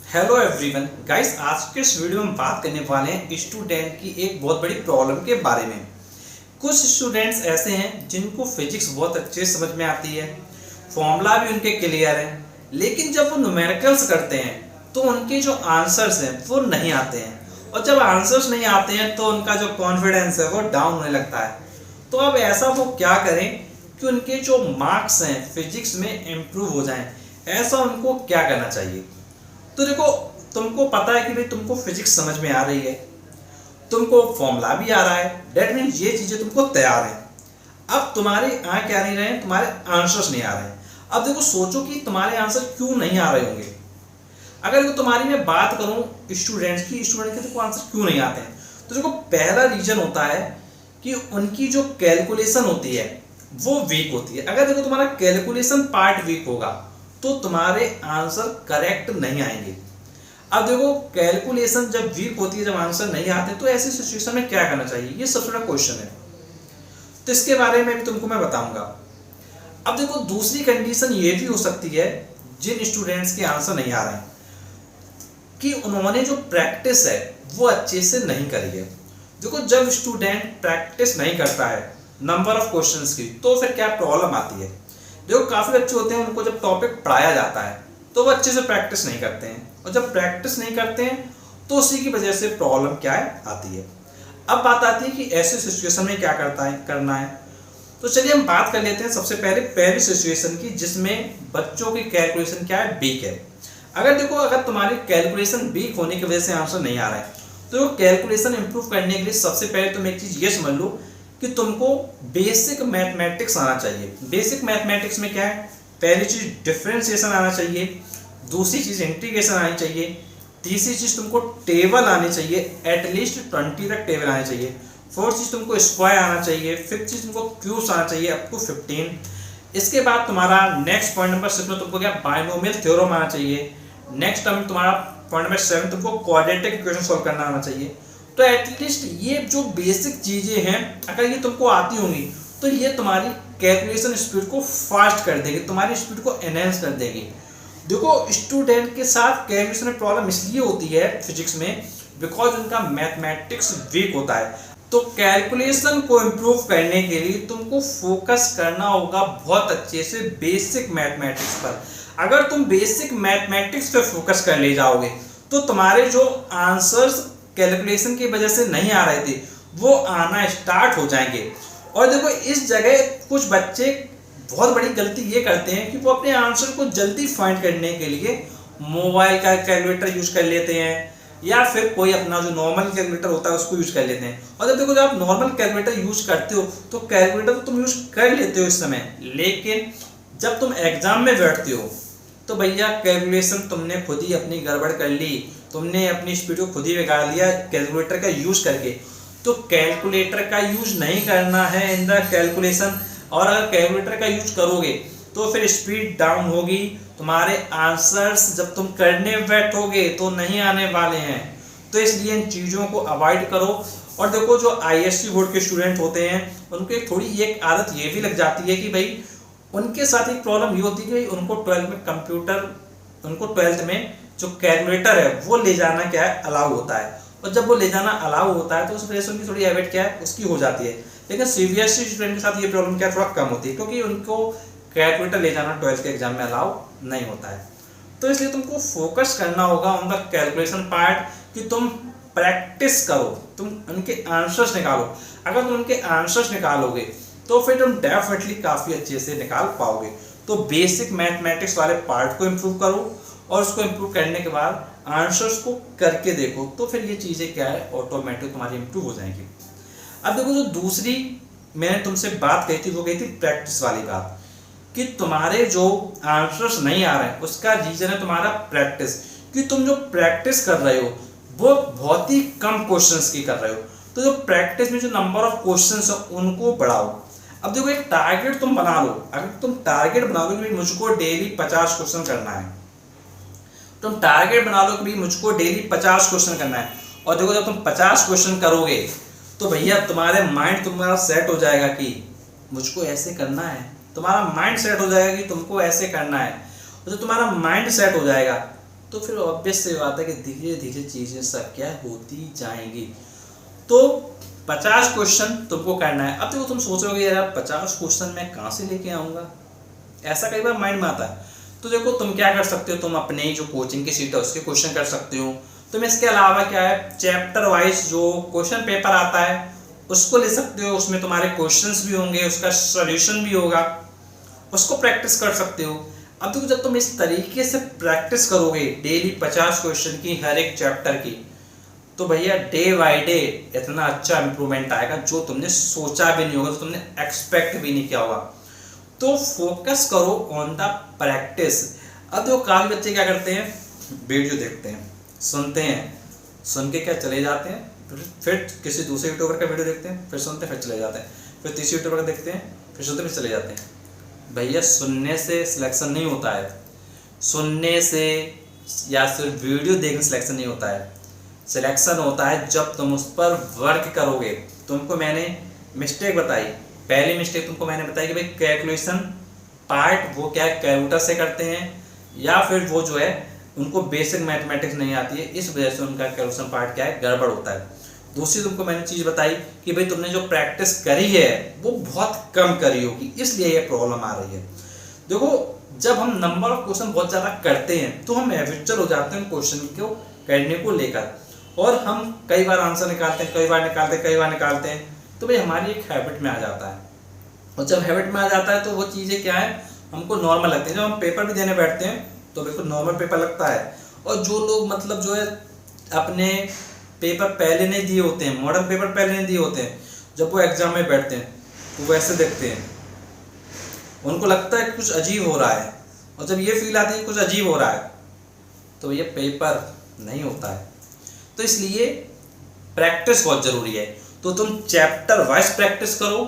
Hello everyone guys, आज के इस वीडियो में बात करने वाले हैं स्टूडेंट की एक बहुत बड़ी प्रॉब्लम के बारे में। कुछ स्टूडेंट्स ऐसे हैं जिनको फिजिक्स बहुत अच्छे से समझ में आती है, फॉर्मूला भी उनके क्लियर है, लेकिन जब वो न्यूमेरिकल्स करते हैं तो उनके जो आंसर्स हैं वो नहीं आते हैं, और जब आंसर्स नहीं आते हैं तो उनका जो कॉन्फिडेंस है वो डाउन होने लगता है। तो अब ऐसा वो क्या करें कि उनके जो मार्क्स हैं फिजिक्स में इम्प्रूव हो जाएं, ऐसा उनको क्या करना चाहिए? तो देखो, तुमको पता है कि भाई तुमको फिजिक्स समझ में आ रही है, तुमको फॉर्मूला भी आ रहा है, डेट मीन्स ये चीजें तुमको तैयार हैं। अब तुम्हारे आ क्या नहीं रहे हैं, तुम्हारे आंसर्स नहीं आ रहे हैं। अब देखो, सोचो कि तुम्हारे आंसर क्यों नहीं आ रहे होंगे। अगर देखो तुम्हारी मैं बात करूं स्टूडेंट्स की, स्टूडेंट के देखो आंसर क्यों नहीं आते हैं, तो देखो पहला रीजन होता है कि उनकी जो कैलकुलेशन होती है वो वीक होती है। अगर देखो तुम्हारा कैलकुलेशन पार्ट वीक होगा तो तुम्हारे आंसर करेक्ट नहीं आएंगे। अब देखो, कैलकुलेशन जब वीक होती है, जब आंसर नहीं आते, तो ऐसी सिचुएशन में क्या करना चाहिए, ये सबसे बड़ा क्वेश्चन है। तो इसके बारे में भी तुमको मैं बताऊंगा। अब देखो, दूसरी कंडीशन ये भी हो सकती है जिन स्टूडेंट्स के आंसर नहीं आ रहे हैं कि उन्होंने जो प्रैक्टिस है वो अच्छे से नहीं करी है। देखो, जब स्टूडेंट प्रैक्टिस नहीं करता है नंबर ऑफ क्वेश्चंस की, तो फिर क्या प्रॉब्लम आती है। देखो, काफी बच्चे होते हैं, उनको जब टॉपिक पढ़ाया जाता है तो वो अच्छे से प्रैक्टिस नहीं करते हैं, और जब प्रैक्टिस नहीं करते हैं तो उसी की वजह से प्रॉब्लम क्या है आती है। अब बात आती है कि ऐसे सिचुएशन में क्या करना है। तो चलिए हम बात कर लेते हैं सबसे पहली सिचुएशन की, जिसमें बच्चों की कैलकुलेशन क्या है, वीक है। अगर देखो, अगर तुम्हारी कैलकुलेशन वीक होने की वजह से आंसर नहीं आ रहा है, तो कैलकुलेशन इंप्रूव करने के लिए सबसे पहले तुम एक चीज ये समझ लो कि तुमको बेसिक मैथमेटिक्स आना चाहिए। बेसिक मैथमेटिक्स में क्या है, पहली चीज डिफरेंशिएशन आना चाहिए, दूसरी चीज इंटीग्रेशन आनी चाहिए, तीसरी चीज तुमको टेबल आनी चाहिए, एटलीस्ट 20 तक टेबल आनी चाहिए, फोर्थ चीज तुमको स्क्वायर आना चाहिए, फिफ्थ चीज तुमको क्यूब्स आना चाहिए अप टू 15। इसके बाद तुम्हारा नेक्स्ट पॉइंट नंबर 6 में तुमको क्या, बायनोमियल थ्योरम आना चाहिए। नेक्स्ट टर्म तुम्हारा पॉइंट नंबर 7 तुमको क्वाड्रेटिक इक्वेशन सॉल्व करना आना चाहिए। तो एटलीस्ट ये जो बेसिक चीजें हैं, अगर ये तुमको आती होंगी तो ये तुम्हारी कैलकुलेशन स्पीड को फास्ट कर देगी, तुम्हारी स्पीड को एनहेंस कर देगी। देखो, स्टूडेंट के साथ कैलकुलेशन में प्रॉब्लम इसलिए होती है फिजिक्स में, बिकॉज उनका मैथमेटिक्स वीक होता है। तो कैलकुलेशन को इम्प्रूव करने के लिए तुमको फोकस करना होगा बहुत अच्छे से बेसिक मैथमेटिक्स पर। अगर तुम बेसिक मैथमेटिक्स पे फोकस कर ले जाओगे तो तुम्हारे जो आंसर्स कैलकुलेशन की वजह से नहीं आ रहे थे वो आना स्टार्ट हो जाएंगे। और देखो, इस जगह कुछ बच्चे बहुत बड़ी गलती ये करते हैं कि वो अपने आंसर को जल्दी फाइंड करने के लिए मोबाइल का कैलकुलेटर यूज कर लेते हैं, या फिर कोई अपना जो नॉर्मल कैलकुलेटर होता है उसको यूज कर लेते हैं। और जब देखो, जब आप नॉर्मल कैलकुलेटर यूज करते हो तो कैलकुलेटर तो तुम यूज कर लेते हो इस समय, लेकिन जब तुम एग्जाम में बैठते हो तो भैया कैलकुलेशन तुमने खुद ही अपनी गड़बड़ कर ली, तुमने अपनी स्पीड को खुद ही बिगाड़ लिया कैलकुलेटर का यूज करके। तो कैलकुलेटर का यूज नहीं करना है इन द कैलकुलेशन, और अगर कैलकुलेटर का यूज करोगे तो फिर स्पीड डाउन होगी, तुम्हारे आंसर्स जब तुम करने बैठोगे तो नहीं आने वाले हैं। तो इसलिए इन चीज़ों को अवॉइड करो। और देखो, जो आईएससी बोर्ड के स्टूडेंट होते हैं उनको एक थोड़ी एक आदत ये भी लग जाती है कि भाई उनके साथ एक प्रॉब्लम ये होती है कि उनको 12th में जो कैलकुलेटर है वो ले जाना क्या है, अलाउ होता है। और जब वो ले जाना अलाउ होता है तो उस वजह से उनकी थोड़ी हैबिट क्या है, उसकी हो जाती है। लेकिन सीबीएसई स्टूडेंट के साथ ये प्रॉब्लम क्या थोड़ा कम होती है, क्योंकि उनको कैलकुलेटर ले जाना 12th के एग्जाम में अलाउ नहीं होता है। तो इसलिए तुमको फोकस करना होगा ऑन द कैलकुलेशन पार्ट, कि तुम प्रैक्टिस करो, तुम उनके आंसर्स निकालो। अगर तुम उनके आंसर्स निकालोगे तो फिर तुम डेफिनेटली काफ़ी अच्छे से निकाल पाओगे। तो बेसिक मैथमेटिक्स वाले पार्ट को इम्प्रूव करो, और उसको इम्प्रूव करने के बाद आंसर्स को करके देखो, तो फिर ये चीज़ें क्या है, ऑटोमेटिक तुम्हारी इम्प्रूव हो जाएंगी। अब देखो, जो दूसरी मैंने तुमसे बात कही थी वो कही थी प्रैक्टिस वाली बात, कि तुम्हारे जो आंसर्स नहीं आ रहे हैं उसका रीजन है तुम्हारा प्रैक्टिस, कि तुम जो प्रैक्टिस कर रहे हो वो बहुत ही कम क्वेश्चंस की कर रहे हो। तो जो प्रैक्टिस में जो नंबर ऑफ क्वेश्चंस है उनको बढ़ाओ। अब देखो, एक टारगेट तुम बना लो। अगर तुम टारगेट बना लो कि मुझको डेली 50 क्वेश्चन करना है, तुम टारगेट बना लो कि मुझको डेली 50 क्वेश्चन करना है, और देखो जब तुम 50 क्वेश्चन करोगे तो भैया तुम्हारे माइंड तुम्हारा सेट हो जाएगा कि मुझको ऐसे करना है, तुम्हारा माइंड सेट हो जाएगा कि तुमको ऐसे करना है। और जब तुम्हारा माइंड सेट हो जाएगा तो फिर ऑब्वियस सी बात है कि धीरे धीरे चीज़ें सब क्या होती जाएंगी। तो 50 क्वेश्चन तुमको करना है। अब देखो तुम सोचोगे यार 50 क्वेश्चन मैं कहाँ से लेके आऊँगा, ऐसा कई बार माइंड में आता है। तो देखो तुम क्या कर सकते हो, तुम अपने जो कोचिंग की सीट है उसके क्वेश्चन कर सकते हो। तुम इसके अलावा क्या है, चैप्टर वाइज जो क्वेश्चन पेपर आता है उसको ले सकते हो, उसमें तुम्हारे क्वेश्चंस भी होंगे, उसका सॉल्यूशन भी होगा, उसको प्रैक्टिस कर सकते हो। अब देखो जब तुम इस तरीके से प्रैक्टिस करोगे डेली 50 क्वेश्चन की हर एक चैप्टर की, तो भैया डे बाय डे इतना अच्छा इंप्रूवमेंट आएगा जो तुमने सोचा भी नहीं होगा, जो तुमने एक्सपेक्ट भी नहीं किया होगा। तो फोकस करो ऑन द प्रैक्टिस। अब देखो काफी बच्चे क्या करते हैं, वीडियो देखते हैं, सुनते हैं, सुन के क्या चले जाते हैं, फिर किसी दूसरे यूट्यूबर का वीडियो देखते हैं, फिर सुनते हैं, फिर चले जाते हैं, फिर तीसरे यूट्यूबर का देखते हैं, फिर सुनते फिर चले जाते हैं। भैया सुनने से सिलेक्शन नहीं होता है, सुनने से या सिर्फ वीडियो देखने सिलेक्शन नहीं होता है। सिलेक्शन होता है जब तुम उस पर वर्क करोगे। तुमको मैंने मिस्टेक बताई, पहली मिस्टेक तुमको मैंने बताई कि भाई कैलकुलेशन पार्ट वो क्या है, कैलकुलेटर से करते हैं, या फिर वो जो है उनको बेसिक मैथमेटिक्स नहीं आती है, इस वजह से उनका कैलकुलेशन पार्ट क्या है, गड़बड़ होता है। दूसरी तुमको मैंने चीज़ बताई कि भाई तुमने जो प्रैक्टिस करी है वो बहुत कम करी होगी, इसलिए ये प्रॉब्लम आ रही है। देखो जब हम नंबर ऑफ क्वेश्चन बहुत ज़्यादा करते हैं तो हम हैबिचुअल हो जाते हैं क्वेश्चन को करने को लेकर, और हम कई बार आंसर निकालते हैं, कई बार निकालते हैं, तो भाई हमारी एक हैबिट में आ जाता है। और जब हैबिट में आ जाता है तो वो चीज़ें क्या है, हमको नॉर्मल लगती है। जब हम पेपर भी देने बैठते हैं तो बिल्कुल नॉर्मल पेपर लगता है। और जो लोग मतलब जो है अपने पेपर पहले नहीं दिए होते हैं, मॉडल पेपर पहले नहीं दिए होते हैं, जब वो एग्जाम में बैठते हैं तो वैसे देखते हैं, उनको लगता है कुछ अजीब हो रहा है, और जब ये फील आती है कुछ अजीब हो रहा है तो ये पेपर नहीं होता है। तो इसलिए प्रैक्टिस बहुत ज़रूरी है। तो तुम चैप्टर वाइज प्रैक्टिस करो।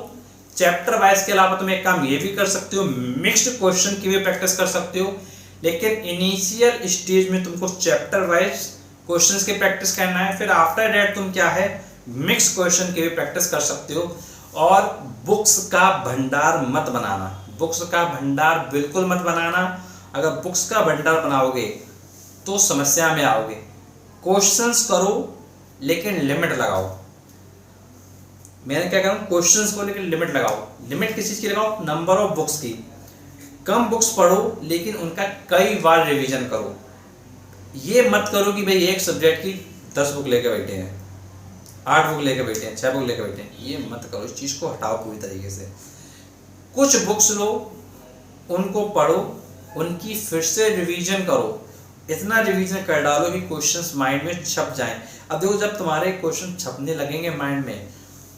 चैप्टर वाइज के अलावा तुम एक काम ये भी कर सकते हो, मिक्स्ड क्वेश्चन की भी प्रैक्टिस कर सकते हो, लेकिन इनिशियल स्टेज में तुमको चैप्टर वाइज क्वेश्चंस की प्रैक्टिस करना है। फिर आफ्टर दैट तुम क्या है, मिक्स क्वेश्चन की भी प्रैक्टिस कर सकते हो। और बुक्स का भंडार मत बनाना, बुक्स का भंडार बिल्कुल मत बनाना। अगर बुक्स का भंडार बनाओगे तो समस्या में आओगे। क्वेश्चंस करो लेकिन लिमिट लगाओ। मैंने क्या कहा, क्वेश्चंस को लेकिन लिमिट लगाओ। लिमिट किस चीज़ की लगाओ, नंबर ऑफ बुक्स की। कम बुक्स पढ़ो लेकिन उनका कई बार रिवीजन करो। ये मत करो कि भाई एक सब्जेक्ट की 10 बुक लेके बैठे हैं, 8 बुक लेके बैठे हैं, 6 बुक लेके बैठे हैं, ये मत करो। इस चीज़ को हटाओ पूरी तरीके से। कुछ बुक्स लो, उनको पढ़ो, उनकी फिर से रिवीजन करो। इतना रिवीजन कर डालो कि क्वेश्चंस माइंड में छप जाएं। अब देखो जब तुम्हारे क्वेश्चन छपने लगेंगे माइंड में,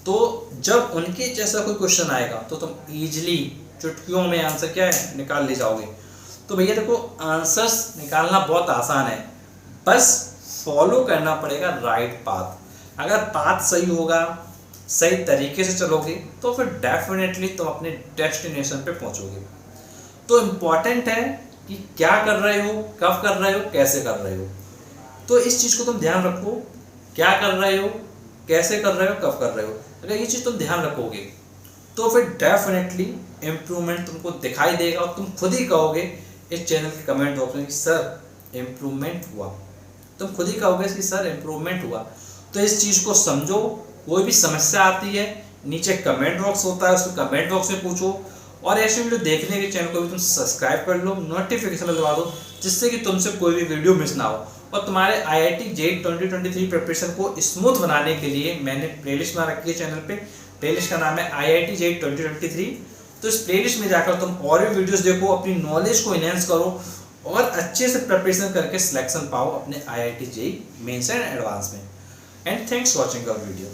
तो जब उनके जैसा कोई क्वेश्चन आएगा तो तुम इजीली चुटकियों में आंसर क्या है निकाल ले जाओगे। तो भैया देखो आंसर्स निकालना बहुत आसान है, बस फॉलो करना पड़ेगा राइट पाथ। अगर पाथ सही होगा, सही तरीके से चलोगे, तो फिर डेफिनेटली तुम अपने डेस्टिनेशन पे पहुंचोगे। तो इम्पॉर्टेंट है कि क्या कर रहे हो, कब कर रहे हो, कैसे कर रहे हो। तो इस चीज़ को तुम ध्यान रखो, क्या कर रहे हो, कैसे कर रहे हो, कब कर रहे हो। अगर ये चीज़ तुम ध्यान रखोगे तो फिर डेफिनेटली इम्प्रूवमेंट तुमको दिखाई देगा, और तुम खुद ही कहोगे इस चैनल के कमेंट बॉक्स में कि सर इम्प्रूवमेंट हुआ। तुम खुद ही कहोगे कि सर इम्प्रूवमेंट हुआ। तो इस चीज़ को समझो। कोई भी समस्या आती है नीचे कमेंट बॉक्स होता है, उसको कमेंट बॉक्स में पूछो। और ऐसे वीडियो देखने के चैनल को भी तुम सब्सक्राइब कर लो, नोटिफिकेशन दबा दो, जिससे कि तुमसे कोई भी वीडियो मिस ना हो। और तुम्हारे IIT JEE 2023 प्रिपरेशन को स्मूथ बनाने के लिए मैंने प्लेलिस्ट बना रखी है चैनल पे। प्लेलिस्ट का नाम है IIT JEE 2023। तो इस प्लेलिस्ट में जाकर तुम और भी वीडियोस देखो, अपनी नॉलेज को इनहेंस करो और अच्छे से प्रिपरेशन करके सिलेक्शन पाओ अपने IIT JEE mains and advance में। And thanks watching our video.